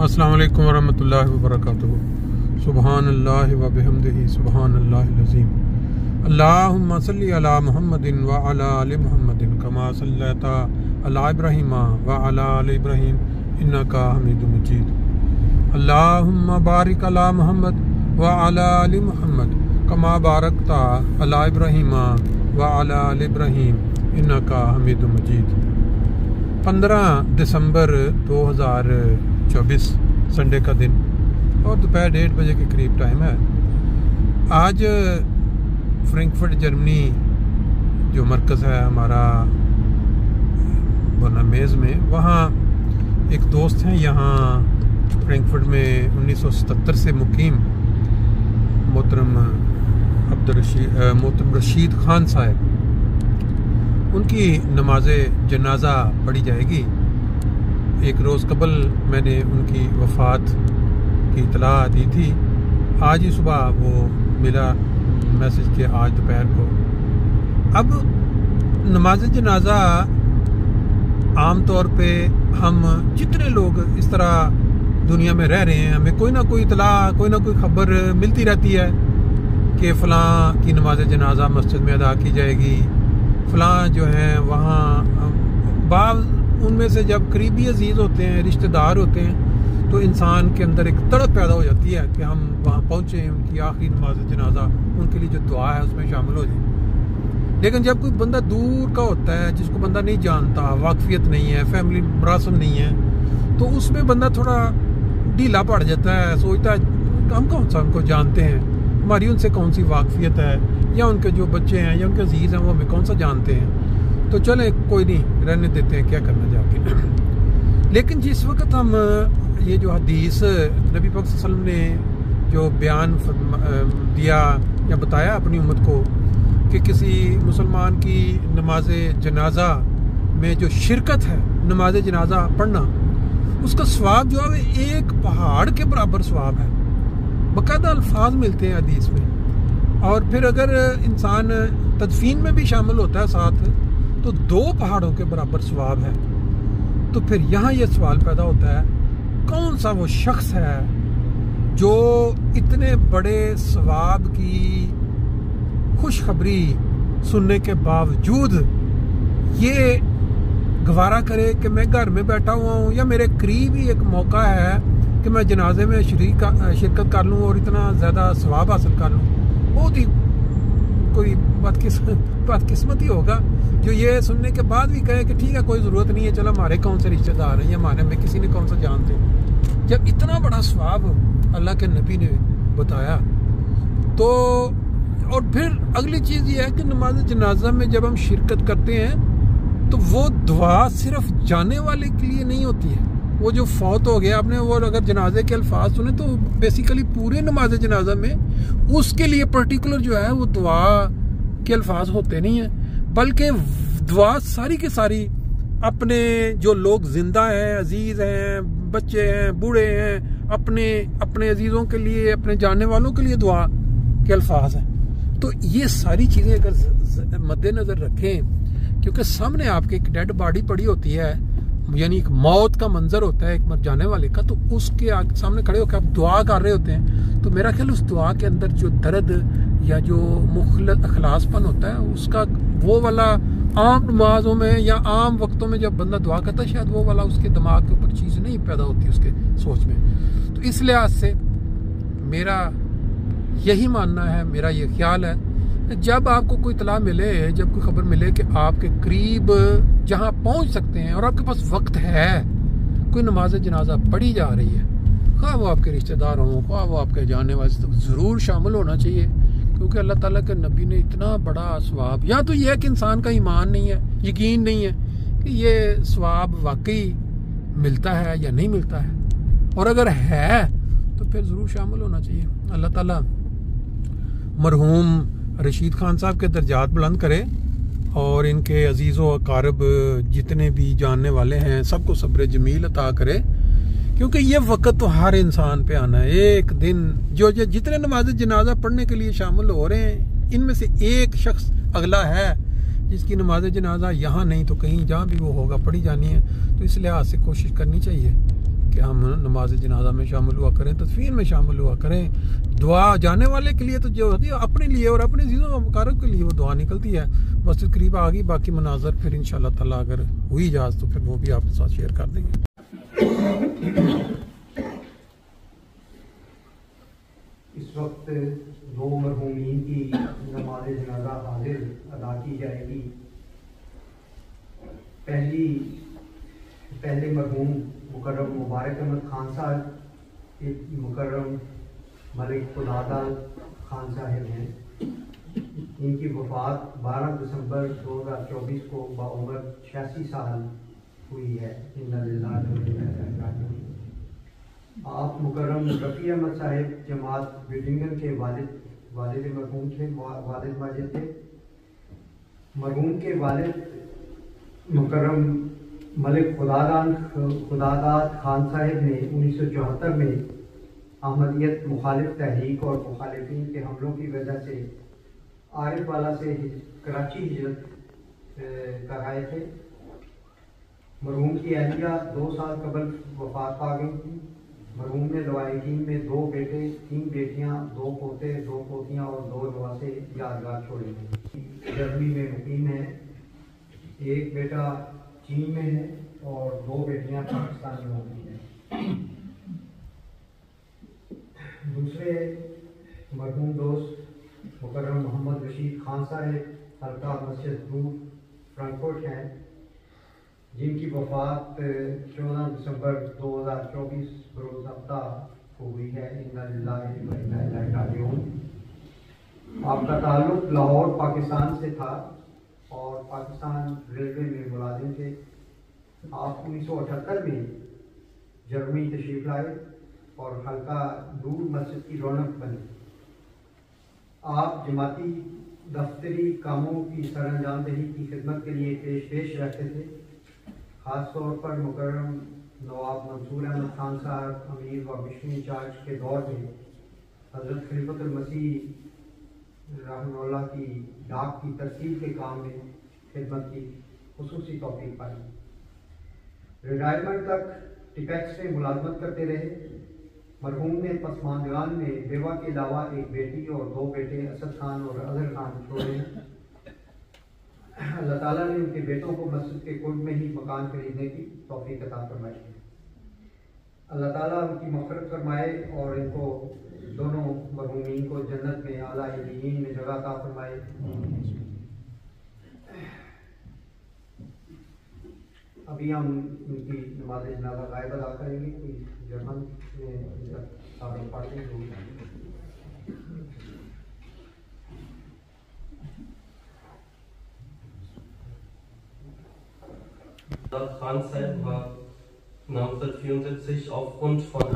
अस्सलाम वालेकुम वरहमतुल्लाहि वबरकातुहू। सुबहानल्लाहि व बिहम्दिही सुबहानल्लाहिल अज़ीम। अल्लाहुम्मा सल्लि अला मुहम्मदिन व अला आलि मुहम्मदिन कमा सल्लैता अला इब्राहीम व अला आलि इब्राहीम इन्नका हमीदुम मजीद। अल्लाहुम्मा बारिक अला मुहम्मद व अला आलि मुहम्मद कमा बारकता अला इब्राहीम व अला आलि इब्राहीम इन्नका हमीदुम मजीद। 15 दिसंबर 2024 संडे का दिन और दोपहर 1:30 बजे के करीब टाइम है। आज फ्रैंकफर्ट जर्मनी जो मरकज़ है हमारा बोनामेज़ में, वहाँ एक दोस्त हैं यहाँ फ्रैंकफर्ट में 1977 से मुकीम मोहतरम रशीद खान साहब, उनकी नमाज जनाजा पढ़ी जाएगी। एक रोज़ कबल मैंने उनकी वफ़ात की इतला दी थी। आज ही सुबह वो मिला मैसेज के आज दोपहर को। अब नमाज जनाजा आम तौर पे हम जितने लोग इस तरह दुनिया में रह रहे हैं, हमें कोई ना कोई इतला, कोई ना कोई खबर मिलती रहती है कि फ़लाँ की नमाज जनाजा मस्जिद में अदा की जाएगी, फ़लाँ जो है वहाँ बाज़ उनमें से जब करीबी अजीज़ होते हैं, रिश्तेदार होते हैं, तो इंसान के अंदर एक तड़प पैदा हो जाती है कि हम वहाँ पहुँचें, उनकी आखिरी नमाज जनाजा, उनके लिए जो दुआ है उसमें शामिल हो जाए। लेकिन जब कोई बंदा दूर का होता है, जिसको बंदा नहीं जानता, वाकफियत नहीं है, फैमिली मरासम नहीं है, तो उसमें बंदा थोड़ा ढीला पड़ जाता है, सोचता है हम कौन सा उनको जानते हैं, हमारी उनसे कौन सी वाकफियत है, या उनके जो बच्चे हैं या उनके अजीज़ हैं वो हमें कौन सा जानते हैं, तो चले कोई नहीं, रहने देते हैं, क्या करना जाके। लेकिन जिस वक्त हम ये जो हदीस नबी पाक सल्लल्लाहु अलैहि वसल्लम ने जो बयान दिया या बताया अपनी उम्मत को कि किसी मुसलमान की नमाज जनाजा में जो शिरकत है, नमाज जनाजा पढ़ना, उसका सवाब जो है एक पहाड़ के बराबर सवाब है। बाकायदा अल्फाज मिलते हैं हदीस में। और फिर अगर इंसान तदफीन में भी शामिल होता है साथ, तो 2 पहाड़ों के बराबर सवाब है। तो फिर यहाँ ये सवाल पैदा होता है, कौन सा वो शख्स है जो इतने बड़े सवाब की खुशखबरी सुनने के बावजूद ये गवारा करे कि मैं घर में बैठा हुआ हूँ, या मेरे करीब ही एक मौका है कि मैं जनाजे में शिरकत कर लूँ और इतना ज़्यादा सवाब हासिल कर लूँ। बहुत ही कोई बदकिस्मत ही होगा जो ये सुनने के बाद भी कहे कि ठीक है, कोई ज़रूरत नहीं है, चलो हमारे कौन से रिश्तेदार हैं या हमारे में किसी ने कौन सा जानते हैं, जब इतना बड़ा सवाब अल्लाह के नबी ने बताया। तो और फिर अगली चीज़ ये है कि नमाज जनाजा में जब हम शिरकत करते हैं तो वो दुआ सिर्फ जाने वाले के लिए नहीं होती है। वो जो फौत हो गया, आपने वो अगर जनाजे के अल्फाज सुने तो बेसिकली पूरे नमाज जनाजा में उसके लिए पर्टिकुलर जो है वो दुआ के अल्फाज होते नहीं हैं, बल्कि दुआ सारी की सारी अपने जो लोग जिंदा हैं, अजीज हैं, बच्चे हैं, बूढ़े हैं, अपने अजीजों के लिए, अपने जानने वालों के लिए दुआ के अल्फाज हैं। तो ये सारी चीज़ें अगर मद्देनजर रखें, क्योंकि सामने आपके एक डेड बॉडी पड़ी होती है, यानी एक मौत का मंजर होता है एक मर जाने वाले का, तो उसके सामने खड़े होकर आप दुआ कर रहे होते हैं, तो मेरा ख्याल उस दुआ के अंदर जो दर्द या जो मुखलत अखलासपन होता है उसका, वो वाला आम नमाजों में या आम वक्तों में जब बंदा दुआ करता है, शायद वो वाला उसके दिमाग के ऊपर चीज़ नहीं पैदा होती उसके सोच में। तो इस लिहाज से मेरा यही मानना है, मेरा ये ख्याल है, जब आपको कोई इतला मिले, जब कोई खबर मिले कि आपके करीब जहां पहुंच सकते हैं और आपके पास वक्त है, कोई नमाज जनाजा पढ़ी जा रही है, खा वो आपके रिश्तेदार हों, खा वो आपके जानने वाले, तो ज़रूर शामिल होना चाहिए। क्योंकि अल्लाह ताला के नबी ने इतना बड़ा सवाब, या तो यह है कि इंसान का ईमान नहीं है, यकीन नहीं है कि ये सवाब वाकई मिलता है या नहीं मिलता है, और अगर है तो फिर ज़रूर शामिल होना चाहिए। अल्लाह ताला मरहूम रशीद खान साहब के दर्जात बुलंद करे और इनके अजीज़ो अकारब जितने भी जानने वाले हैं सबको सब्र जमील अता करे, क्योंकि ये वक्त तो हर इंसान पे आना है। एक दिन जो जितने नमाज जनाजा पढ़ने के लिए शामिल हो रहे हैं, इनमें से एक शख्स अगला है जिसकी नमाज जनाजा यहाँ नहीं तो कहीं जहाँ भी वो होगा पढ़ी जानी है। तो इस लिहाज से कोशिश करनी चाहिए कि हम नमाज जनाजा में शामिल हुआ करें, तदफीन में शामिल हुआ करें। दुआ जाने वाले के लिए तो जो होती है अपने लिए और अपने चीज़ों मुकारब के लिए वो दुआ निकलती है। मस्जिद करीब आ गई, बाकी मनाजर फिर इंशाल्लाह ताला अगर हुई इजाज़त तो फिर वो भी आपके साथ शेयर कर देंगे। इस वक्त दो मरहूमीन की नमाज जनाजा हाजिर अदा की जाएगी। पहले मरहूम मुकर्रम मुबारक अहमद खान साहब, मुकर्रम मलिक खुदादा खान साहब हैं। इनकी वफ़ात 12 दिसंबर 2024 को बाउम्र 86 साल हुई है। आप मुकर्रम रफ़ी अहमद साहब जमात बिल्डिंगन के वालिद मरहूम थे, वालिद माजिद थे। मरहूम के वालिद मुकर्रम मलिक खुदादाद खान साहब ने 1974 में अहमदियत मुखालिफ तहरीक और मुखालिफिन के हमलों की वजह से आरिफ वाला से कराची हिजरत कराए थे। मरहूम की अहलिया 2 साल कबल वफात पा गई थी। मरहूम ने लवाहिकीन में 2 बेटे, 3 बेटियां, 2 पोते, 2 पोतियां और 2 नवासे यादगार छोड़े थे। जर्मनी में मुकीम है। एक बेटा चीन में है और 2 बेटियां पाकिस्तान में होती हैं। दूसरे मरहूम दोस्त मुकर्रम मोहम्मद रशीद खान साहब हल्का मस्जिद दूर फ्रैंकफर्ट हैं, जिनकी वफ़ात 14 दिसंबर 2024 बरोज़ हफ्ता को हुई है। इन्ना लिल्लाहि व इन्ना इलैहि राजिऊन। आपका ताल्लुक़ लाहौर पाकिस्तान से था और पाकिस्तान रेलवे में मुलाजिम थे। आप 1978 में जर्मनी तशरीफ लाए और हल्का दूर मस्जिद की रौनक बनी। आप जमाती दफ्तरी कामों की सरअंजामदही की खिदमत के लिए पेश रहते थे। ख़ास तौर पर मुकर्रम नवाब मंसूर अहमद खान साहब अमीर व मिशन इंचार्ज के दौर में हज़रत खलीफतुल मसीह रहमतुल्लाह की डाक की तरसील के काम में खिदमत की खुसूसी तौफीक पाई। रिटायरमेंट तक टिपेक्स में मुलाजमत करते रहे। मरहूम ने पसमानदगान में बेवा के अलावा एक बेटी और 2 बेटे असद खान और अजहर खान छोड़े हैं। अल्लाह ताला ने उनके बेटों को मस्जिद के कुर्ब में ही मकान खरीदने की तौफीक अता फरमाई है। अल्लाह ताला उनकी मग़फ़िरत फरमाए और इनको दोनों मरहूमीन को जन्नत में आला इल्लीयीन में जगह अता फरमाए। अभी हम इनकी नमाज जनाजा गायब अदा करेंगे। कोई जर्मन में पढ़ते Khan Saib war 1974 aufgrund von